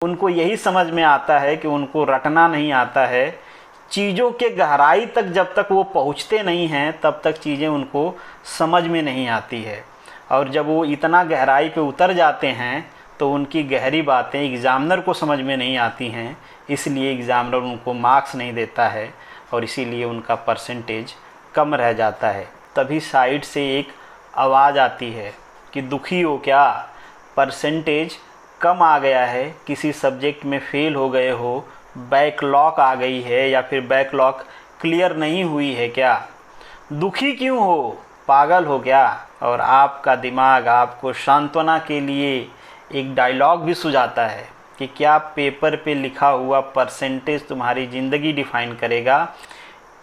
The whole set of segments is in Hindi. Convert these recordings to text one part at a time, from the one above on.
उनको यही समझ में आता है कि उनको रटना नहीं आता है। चीज़ों के गहराई तक जब तक वो पहुँचते नहीं हैं तब तक चीज़ें उनको समझ में नहीं आती है, और जब वो इतना गहराई पे उतर जाते हैं तो उनकी गहरी बातें एग्ज़ामिनर को समझ में नहीं आती हैं, इसलिए एग्ज़ामिनर उनको मार्क्स नहीं देता है और इसीलिए उनका परसेंटेज कम रह जाता है। तभी साइड से एक आवाज़ आती है कि दुखी हो क्या, परसेंटेज कम आ गया है, किसी सब्जेक्ट में फ़ेल हो गए हो, बैकलॉग आ गई है या फिर बैकलॉग क्लियर नहीं हुई है क्या, दुखी क्यों हो, पागल हो क्या। और आपका दिमाग आपको सांत्वना के लिए एक डायलॉग भी सुझाता है कि क्या पेपर पे लिखा हुआ परसेंटेज तुम्हारी ज़िंदगी डिफ़ाइन करेगा।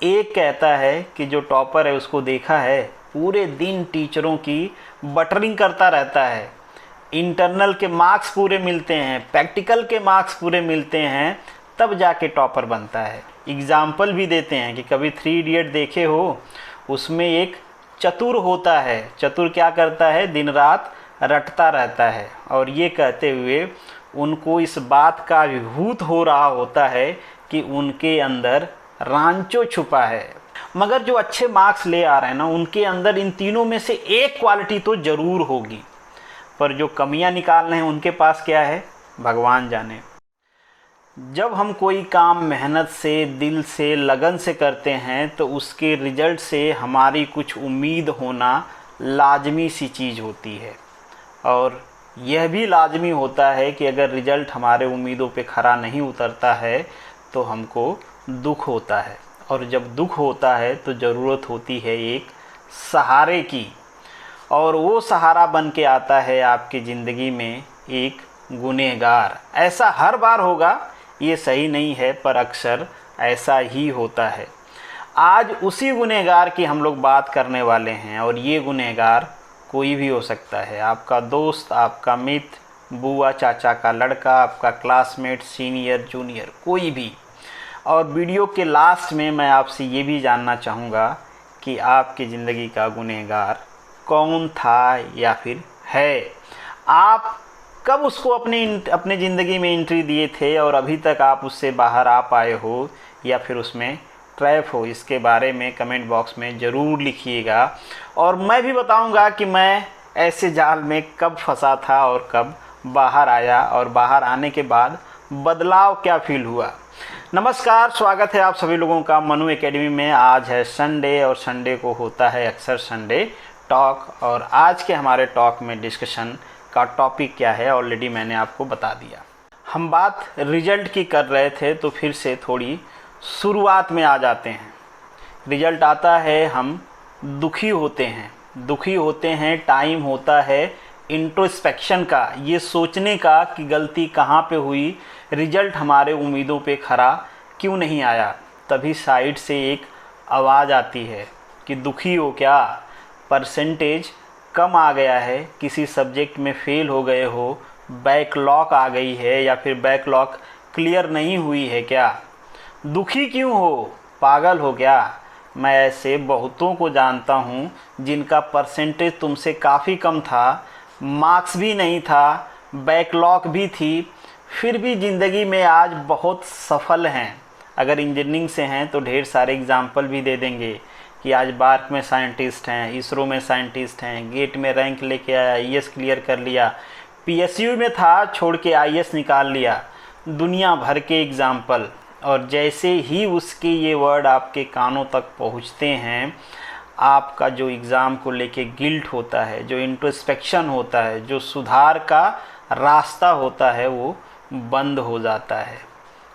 एक कहता है कि जो टॉपर है उसको देखा है, पूरे दिन टीचरों की बटरिंग करता रहता है, इंटरनल के मार्क्स पूरे मिलते हैं, प्रैक्टिकल के मार्क्स पूरे मिलते हैं, तब जाके टॉपर बनता है। एग्ज़ाम्पल भी देते हैं कि कभी 3 इडियट देखे हो, उसमें एक चतुर होता है। चतुर क्या करता है, दिन रात रटता रहता है, और ये कहते हुए उनको इस बात का अभिभूत हो रहा होता है कि उनके अंदर रांचो छुपा है। मगर जो अच्छे मार्क्स ले आ रहे हैं ना, उनके अंदर इन तीनों में से एक क्वालिटी तो ज़रूर होगी, पर जो कमियां निकाल रहे हैं उनके पास क्या है, भगवान जाने। जब हम कोई काम मेहनत से, दिल से, लगन से करते हैं तो उसके रिजल्ट से हमारी कुछ उम्मीद होना लाजमी सी चीज़ होती है, और यह भी लाजमी होता है कि अगर रिजल्ट हमारे उम्मीदों पे खरा नहीं उतरता है तो हमको दुख होता है, और जब दुख होता है तो ज़रूरत होती है एक सहारे की, और वो सहारा बन के आता है आपकी ज़िंदगी में एक गुनहगार। ऐसा हर बार होगा ये सही नहीं है, पर अक्सर ऐसा ही होता है। आज उसी गुनहगार की हम लोग बात करने वाले हैं, और ये गुनहगार कोई भी हो सकता है, आपका दोस्त, आपका मित्र, बुआ चाचा का लड़का, आपका क्लासमेट, सीनियर, जूनियर, कोई भी। और वीडियो के लास्ट में मैं आपसे ये भी जानना चाहूँगा कि आपकी ज़िंदगी का गुनहगार कौन था या फिर है, आप कब उसको अपने ज़िंदगी में एंट्री दिए थे और अभी तक आप उससे बाहर आ पाए हो या फिर उसमें ट्रैप हो। इसके बारे में कमेंट बॉक्स में ज़रूर लिखिएगा, और मैं भी बताऊंगा कि मैं ऐसे जाल में कब फंसा था और कब बाहर आया, और बाहर आने के बाद बदलाव क्या फील हुआ। नमस्कार, स्वागत है आप सभी लोगों का मनु एकेडमी में। आज है संडे, और संडे को होता है अक्सर संडे टॉक, और आज के हमारे टॉक में डिस्कशन का टॉपिक क्या है ऑलरेडी मैंने आपको बता दिया। हम बात रिजल्ट की कर रहे थे, तो फिर से थोड़ी शुरुआत में आ जाते हैं। रिजल्ट आता है, हम दुखी होते हैं, टाइम होता है इंट्रोस्पेक्शन का, ये सोचने का कि गलती कहाँ पे हुई, रिजल्ट हमारे उम्मीदों पे खरा क्यों नहीं आया। तभी साइड से एक आवाज़ आती है कि दुखी हो क्या, परसेंटेज कम आ गया है, किसी सब्जेक्ट में फ़ेल हो गए हो, बैकलॉग आ गई है या फिर बैकलॉग क्लियर नहीं हुई है क्या, दुखी क्यों हो, पागल हो क्या। मैं ऐसे बहुतों को जानता हूँ जिनका परसेंटेज तुमसे काफ़ी कम था, मार्क्स भी नहीं था, बैकलॉग भी थी, फिर भी ज़िंदगी में आज बहुत सफल हैं। अगर इंजीनियरिंग से हैं तो ढेर सारे एग्जाम्पल भी दे देंगे कि आज बार्क में साइंटिस्ट हैं, इसरो में साइंटिस्ट हैं, गेट में रैंक लेके आया, आईएएस क्लियर कर लिया, पीएसयू में था छोड़ के आईएएस निकाल लिया, दुनिया भर के एग्जाम्पल। और जैसे ही उसके ये वर्ड आपके कानों तक पहुंचते हैं, आपका जो एग्ज़ाम को लेके गिल्ट होता है, जो इंट्रोस्पेक्शन होता है, जो सुधार का रास्ता होता है, वो बंद हो जाता है,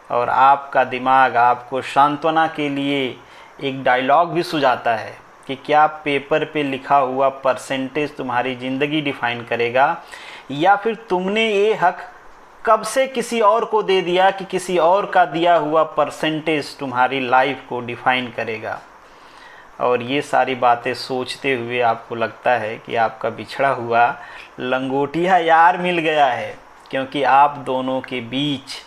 और आपका दिमाग आपको सांत्वना के लिए एक डायलॉग भी सुझाता है कि क्या पेपर पे लिखा हुआ परसेंटेज तुम्हारी ज़िंदगी डिफ़ाइन करेगा, या फिर तुमने ये हक कब से किसी और को दे दिया कि किसी और का दिया हुआ परसेंटेज तुम्हारी लाइफ को डिफ़ाइन करेगा। और ये सारी बातें सोचते हुए आपको लगता है कि आपका बिछड़ा हुआ लंगोटिया यार मिल गया है, क्योंकि आप दोनों के बीच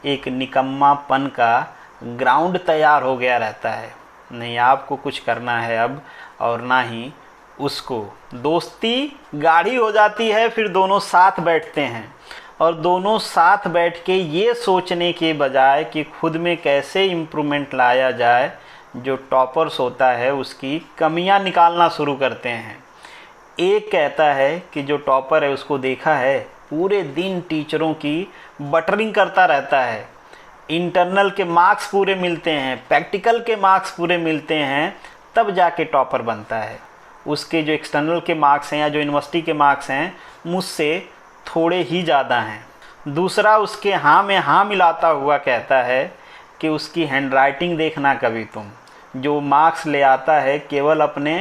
एक निकम्मापन का ग्राउंड तैयार हो गया रहता है। नहीं आपको कुछ करना है अब, और ना ही उसको। दोस्ती गाढ़ी हो जाती है, फिर दोनों साथ बैठते हैं, और दोनों साथ बैठ के ये सोचने के बजाय कि खुद में कैसे इम्प्रूवमेंट लाया जाए, जो टॉपर्स होता है उसकी कमियां निकालना शुरू करते हैं। एक कहता है कि जो टॉपर है उसको देखा है पूरे दिन टीचरों की बटरिंग करता रहता है, इंटरनल के मार्क्स पूरे मिलते हैं, प्रैक्टिकल के मार्क्स पूरे मिलते हैं, तब जाके टॉपर बनता है। उसके जो एक्सटर्नल के मार्क्स हैं या जो यूनिवर्सिटी के मार्क्स हैं मुझसे थोड़े ही ज़्यादा हैं। दूसरा उसके हाँ में हाँ मिलाता हुआ कहता है कि उसकी हैंडराइटिंग देखना कभी तुम, जो मार्क्स ले आता है केवल अपने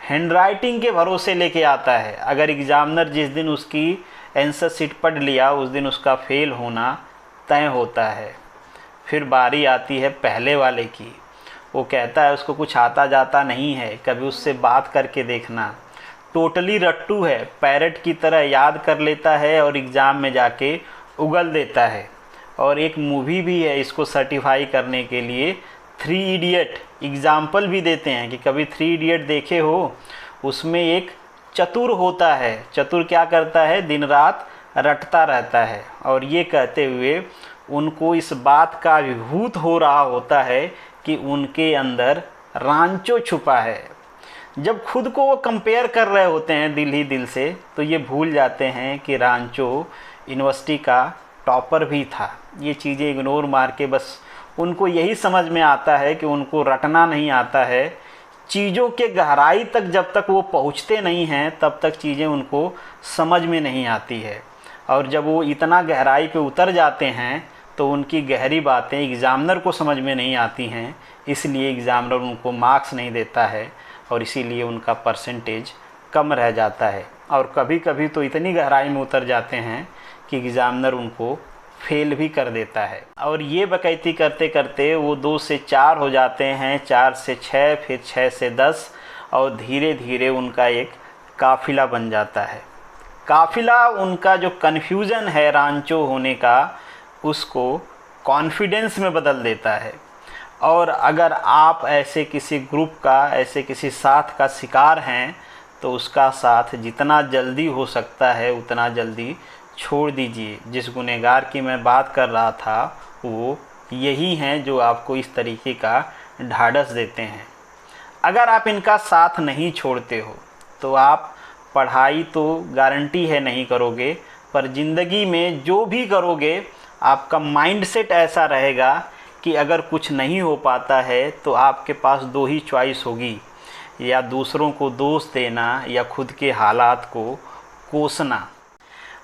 हैंडराइटिंग के भरोसे लेके आता है। अगर एग्ज़ामिनर जिस दिन उसकी आंसर शीट पढ़ लिया उस दिन उसका फेल होना तय होता है। फिर बारी आती है पहले वाले की, वो कहता है उसको कुछ आता जाता नहीं है, कभी उससे बात करके देखना। टोटली रट्टू है, पैरट की तरह याद कर लेता है और एग्ज़ाम में जाके उगल देता है। और एक मूवी भी है इसको सर्टिफाई करने के लिए, 3 इडियट, एग्ज़ाम्पल भी देते हैं कि कभी 3 इडियट देखे हो। उसमें एक चतुर होता है, चतुर क्या करता है, दिन रात रटता रहता है। और ये कहते हुए उनको इस बात का अभिभूत हो रहा होता है कि उनके अंदर रांचो छुपा है। जब खुद को वो कंपेयर कर रहे होते हैं दिल ही दिल से, तो ये भूल जाते हैं कि रांचो यूनिवर्सिटी का टॉपर भी था। ये चीज़ें इग्नोर मार के बस उनको यही समझ में आता है कि उनको रटना नहीं आता है। चीज़ों के गहराई तक जब तक वो पहुँचते नहीं हैं तब तक चीज़ें उनको समझ में नहीं आती है। और जब वो इतना गहराई पे उतर जाते हैं तो उनकी गहरी बातें एग्ज़ामिनर को समझ में नहीं आती हैं, इसलिए एग्ज़ामिनर उनको मार्क्स नहीं देता है और इसीलिए उनका परसेंटेज कम रह जाता है। और कभी कभी तो इतनी गहराई में उतर जाते हैं कि एग्ज़ामिनर उनको फेल भी कर देता है। और ये बकैती करते करते वो 2 से 4 हो जाते हैं, 4 से 6, फिर 6 से 10, और धीरे धीरे उनका एक काफ़िला बन जाता है। काफ़िला उनका जो कन्फ्यूज़न है रांचो होने का, उसको कॉन्फिडेंस में बदल देता है। और अगर आप ऐसे किसी ग्रुप का, ऐसे किसी साथ का शिकार हैं तो उसका साथ जितना जल्दी हो सकता है उतना जल्दी छोड़ दीजिए। जिस गुनहगार की मैं बात कर रहा था वो यही हैं जो आपको इस तरीके का ढाढ़स देते हैं। अगर आप इनका साथ नहीं छोड़ते हो तो आप पढ़ाई तो गारंटी है नहीं करोगे, पर ज़िंदगी में जो भी करोगे आपका माइंडसेट ऐसा रहेगा कि अगर कुछ नहीं हो पाता है तो आपके पास 2 ही चॉइस होगी, या दूसरों को दोष देना या खुद के हालात को कोसना।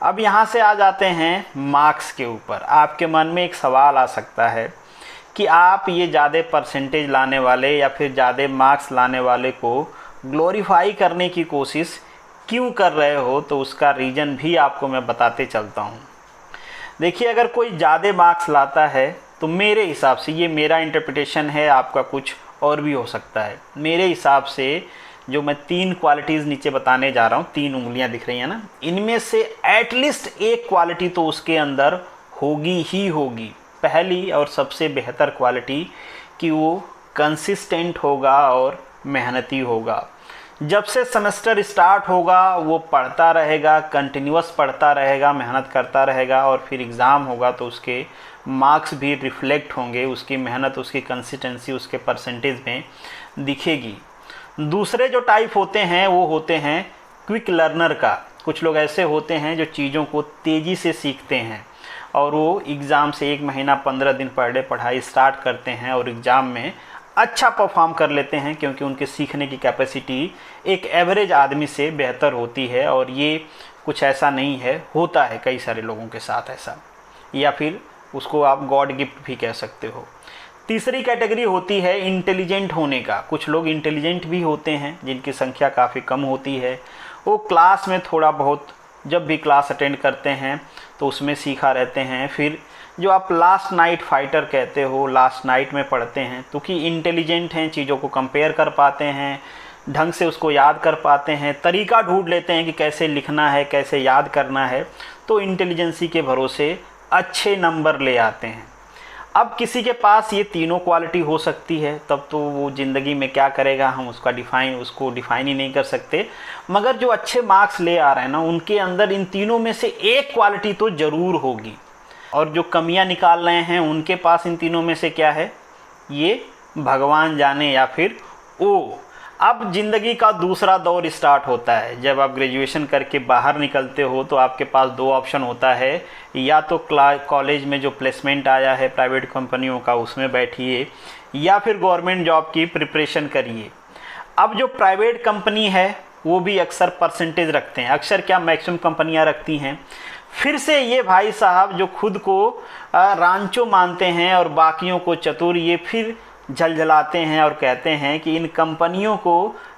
अब यहाँ से आ जाते हैं मार्क्स के ऊपर। आपके मन में एक सवाल आ सकता है कि आप ये ज़्यादा परसेंटेज लाने वाले या फिर ज़्यादा मार्क्स लाने वाले को ग्लोरीफाई करने की कोशिश क्यों कर रहे हो, तो उसका रीज़न भी आपको मैं बताते चलता हूँ। देखिए, अगर कोई ज़्यादा मार्क्स लाता है तो मेरे हिसाब से, ये मेरा इंटरप्रिटेशन है, आपका कुछ और भी हो सकता है, मेरे हिसाब से जो मैं 3 क्वालिटीज़ नीचे बताने जा रहा हूँ, 3 उंगलियाँ दिख रही हैं ना, इनमें से एटलीस्ट एक क्वालिटी तो उसके अंदर होगी ही होगी। पहली और सबसे बेहतर क्वालिटी कि वो कंसिस्टेंट होगा और मेहनती होगा। जब से सेमेस्टर स्टार्ट होगा वो पढ़ता रहेगा, कंटिन्यूअस पढ़ता रहेगा, मेहनत करता रहेगा, और फिर एग्ज़ाम होगा तो उसके मार्क्स भी रिफ्लेक्ट होंगे, उसकी मेहनत, उसकी कंसिस्टेंसी उसके परसेंटेज में दिखेगी। दूसरे जो टाइप होते हैं वो होते हैं क्विक लर्नर का। कुछ लोग ऐसे होते हैं जो चीज़ों को तेज़ी से सीखते हैं और वो एग्ज़ाम से 1 महीना 15 दिन पहले पढ़ाई स्टार्ट करते हैं और एग्ज़ाम में अच्छा परफॉर्म कर लेते हैं, क्योंकि उनके सीखने की कैपेसिटी एक एवरेज आदमी से बेहतर होती है। और ये कुछ ऐसा नहीं है, होता है कई सारे लोगों के साथ ऐसा, या फिर उसको आप गॉड गिफ्ट भी कह सकते हो। तीसरी कैटेगरी होती है इंटेलिजेंट होने का। कुछ लोग इंटेलिजेंट भी होते हैं जिनकी संख्या काफ़ी कम होती है। वो क्लास में थोड़ा बहुत, जब भी क्लास अटेंड करते हैं तो उसमें सीखा रहते हैं। फिर जो आप लास्ट नाइट फाइटर कहते हो, लास्ट नाइट में पढ़ते हैं, तो कि इंटेलिजेंट हैं, चीज़ों को कंपेयर कर पाते हैं, ढंग से उसको याद कर पाते हैं, तरीका ढूंढ लेते हैं कि कैसे लिखना है, कैसे याद करना है, तो इंटेलिजेंसी के भरोसे अच्छे नंबर ले आते हैं। अब किसी के पास ये तीनों क्वालिटी हो सकती है, तब तो वो ज़िंदगी में क्या करेगा हम उसको डिफ़ाइन ही नहीं कर सकते। मगर जो अच्छे मार्क्स ले आ रहे हैं ना, उनके अंदर इन तीनों में से एक क्वालिटी तो ज़रूर होगी। और जो कमियां निकाल रहे हैं उनके पास इन तीनों में से क्या है, ये भगवान जाने या फिर ओ। अब ज़िंदगी का दूसरा दौर स्टार्ट होता है। जब आप ग्रेजुएशन करके बाहर निकलते हो तो आपके पास दो ऑप्शन होता है, या तो कॉलेज में जो प्लेसमेंट आया है प्राइवेट कंपनियों का उसमें बैठिए, या फिर गवर्नमेंट जॉब की प्रिपरेशन करिए। अब जो प्राइवेट कंपनी है वो भी अक्सर परसेंटेज रखते हैं, अक्सर क्या मैक्सिमम कंपनियां रखती हैं। फिर से ये भाई साहब जो खुद को रांचो मानते हैं और बाकियों को चतुर, ये फिर झलझलाते हैं और कहते हैं कि इन कंपनियों को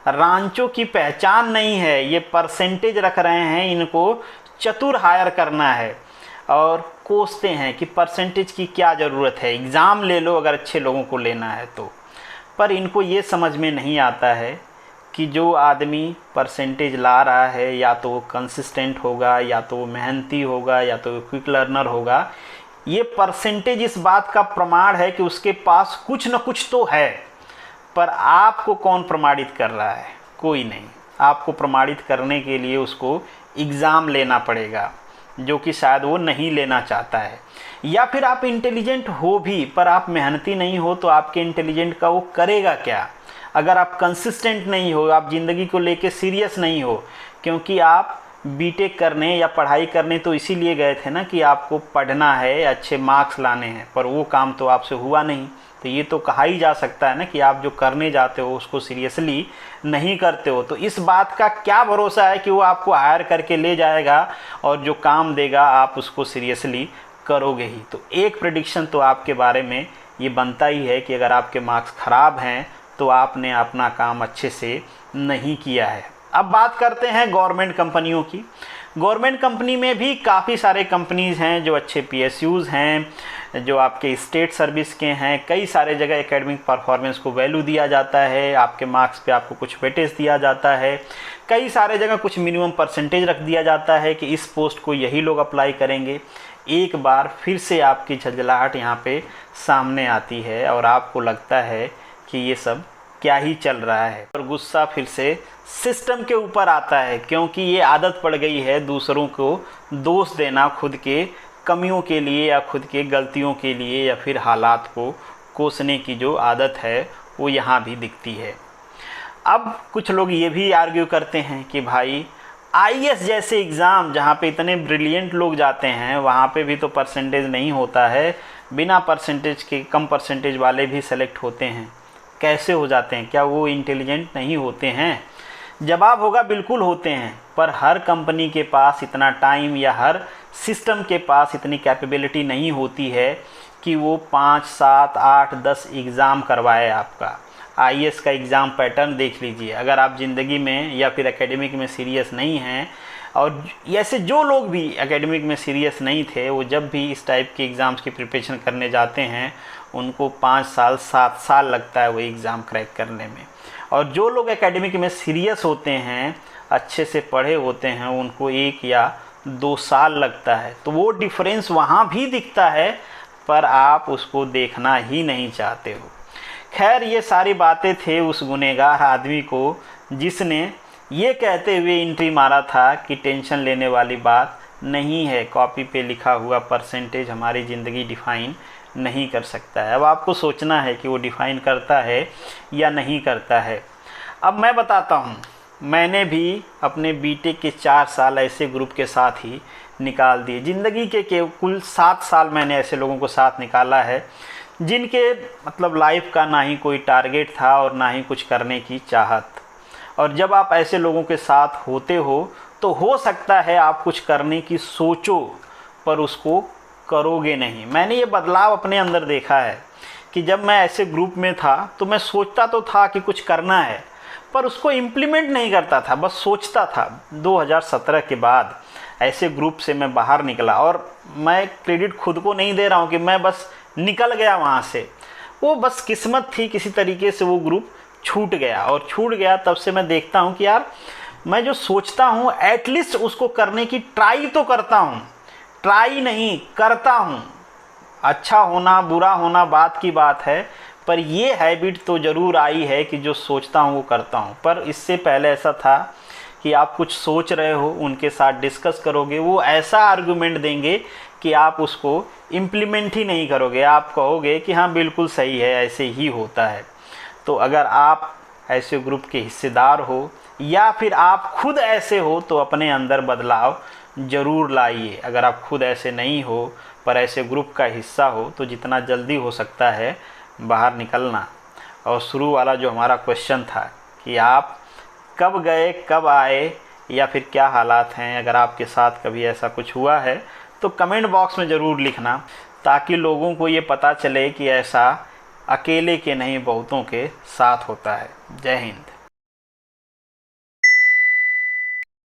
रांचो की पहचान नहीं है, ये परसेंटेज रख रहे हैं, इनको चतुर हायर करना है। और कोसते हैं कि परसेंटेज की क्या ज़रूरत है, एग्ज़ाम ले लो अगर अच्छे लोगों को लेना है तो। पर इनको ये समझ में नहीं आता है कि जो आदमी परसेंटेज ला रहा है या तो वो कंसिस्टेंट होगा, या तो वो मेहनती होगा, या तो वो क्विक लर्नर होगा। ये परसेंटेज इस बात का प्रमाण है कि उसके पास कुछ न कुछ तो है। पर आपको कौन प्रमाणित कर रहा है? कोई नहीं। आपको प्रमाणित करने के लिए उसको एग्ज़ाम लेना पड़ेगा, जो कि शायद वो नहीं लेना चाहता है। या फिर आप इंटेलिजेंट हो भी पर आप मेहनती नहीं हो, तो आपके इंटेलिजेंट का वो करेगा क्या? अगर आप कंसिस्टेंट नहीं हो, आप ज़िंदगी को लेके सीरियस नहीं हो, क्योंकि आप बीटेक करने या पढ़ाई करने तो इसीलिए गए थे ना कि आपको पढ़ना है, अच्छे मार्क्स लाने हैं, पर वो काम तो आपसे हुआ नहीं। तो ये तो कहा ही जा सकता है ना कि आप जो करने जाते हो उसको सीरियसली नहीं करते हो। तो इस बात का क्या भरोसा है कि वो आपको हायर करके ले जाएगा और जो काम देगा आप उसको सीरियसली करोगे ही? तो एक प्रेडिक्शन तो आपके बारे में ये बनता ही है कि अगर आपके मार्क्स ख़राब हैं तो आपने अपना काम अच्छे से नहीं किया है। अब बात करते हैं गवर्नमेंट कंपनियों की। गवर्नमेंट कंपनी में भी काफ़ी सारे कंपनीज़ हैं जो अच्छे पीएसयूज़ हैं, जो आपके स्टेट सर्विस के हैं। कई सारे जगह एकेडमिक परफॉर्मेंस को वैल्यू दिया जाता है, आपके मार्क्स पे आपको कुछ वेटेज दिया जाता है। कई सारे जगह कुछ मिनिमम परसेंटेज रख दिया जाता है कि इस पोस्ट को यही लोग अप्लाई करेंगे। एक बार फिर से आपकी झलझलाहट यहाँ पे सामने आती है और आपको लगता है कि ये सब क्या ही चल रहा है, और गुस्सा फिर से सिस्टम के ऊपर आता है, क्योंकि ये आदत पड़ गई है दूसरों को दोष देना खुद के कमियों के लिए या खुद के गलतियों के लिए, या फिर हालात को कोसने की जो आदत है वो यहाँ भी दिखती है। अब कुछ लोग ये भी आर्ग्यू करते हैं कि भाई आईएएस जैसे एग्ज़ाम जहाँ पे इतने ब्रिलियंट लोग जाते हैं वहाँ पे भी तो परसेंटेज नहीं होता है, बिना परसेंटेज के कम परसेंटेज वाले भी सेलेक्ट होते हैं। कैसे हो जाते हैं? क्या वो इंटेलिजेंट नहीं होते हैं? जवाब होगा बिल्कुल होते हैं, पर हर कंपनी के पास इतना टाइम या हर सिस्टम के पास इतनी कैपेबिलिटी नहीं होती है कि वो 5, 7, 8, 10 एग्ज़ाम करवाए आपका। आईएएस का एग्ज़ाम पैटर्न देख लीजिए। अगर आप ज़िंदगी में या फिर एकेडमिक में सीरियस नहीं हैं, और ऐसे जो लोग भी एकेडमिक में सीरियस नहीं थे वो जब भी इस टाइप के एग्ज़ाम्स की प्रिपरेशन करने जाते हैं उनको 5 साल 7 साल लगता है वो एग्ज़ाम क्रैक करने में। और जो लोग एकेडमिक में सीरियस होते हैं, अच्छे से पढ़े होते हैं, उनको 1 या 2 साल लगता है। तो वो डिफरेंस वहाँ भी दिखता है, पर आप उसको देखना ही नहीं चाहते हो। खैर, ये सारी बातें थे उस गुनहगार आदमी को जिसने ये कहते हुए एंट्री मारा था कि टेंशन लेने वाली बात नहीं है, कॉपी पे लिखा हुआ परसेंटेज हमारी ज़िंदगी डिफ़ाइन नहीं कर सकता है। अब आपको सोचना है कि वो डिफ़ाइन करता है या नहीं करता है। अब मैं बताता हूँ, मैंने भी अपने बीटेक के 4 साल ऐसे ग्रुप के साथ ही निकाल दिए। ज़िंदगी के कुल 7 साल मैंने ऐसे लोगों को साथ निकाला है जिनके मतलब लाइफ का ना ही कोई टारगेट था और ना ही कुछ करने की चाहत। और जब आप ऐसे लोगों के साथ होते हो तो हो सकता है आप कुछ करने की सोचो पर उसको करोगे नहीं। मैंने ये बदलाव अपने अंदर देखा है कि जब मैं ऐसे ग्रुप में था तो मैं सोचता तो था कि कुछ करना है, पर उसको इम्प्लीमेंट नहीं करता था, बस सोचता था। 2017 के बाद ऐसे ग्रुप से मैं बाहर निकला, और मैं क्रेडिट खुद को नहीं दे रहा हूँ कि मैं बस निकल गया वहाँ से। वो बस किस्मत थी, किसी तरीके से वो ग्रुप छूट गया, और छूट गया तब से मैं देखता हूँ कि यार मैं जो सोचता हूँ एटलीस्ट उसको करने की ट्राई तो करता हूँ, ट्राई नहीं करता हूँ। अच्छा होना बुरा होना बात की बात है, पर ये हैबिट तो ज़रूर आई है कि जो सोचता हूँ वो करता हूँ। पर इससे पहले ऐसा था कि आप कुछ सोच रहे हो, उनके साथ डिस्कस करोगे, वो ऐसा आर्गुमेंट देंगे कि आप उसको इम्प्लीमेंट ही नहीं करोगे, आप कहोगे कि हाँ बिल्कुल सही है, ऐसे ही होता है। तो अगर आप ऐसे ग्रुप के हिस्सेदार हो या फिर आप खुद ऐसे हो तो अपने अंदर बदलाव ज़रूर लाइए। अगर आप खुद ऐसे नहीं हो पर ऐसे ग्रुप का हिस्सा हो तो जितना जल्दी हो सकता है बाहर निकलना। और शुरू वाला जो हमारा क्वेश्चन था कि आप कब गए कब आए या फिर क्या हालात हैं, अगर आपके साथ कभी ऐसा कुछ हुआ है तो कमेंट बॉक्स में ज़रूर लिखना, ताकि लोगों को ये पता चले कि ऐसा अकेले के नहीं बहुतों के साथ होता है। जय हिंद।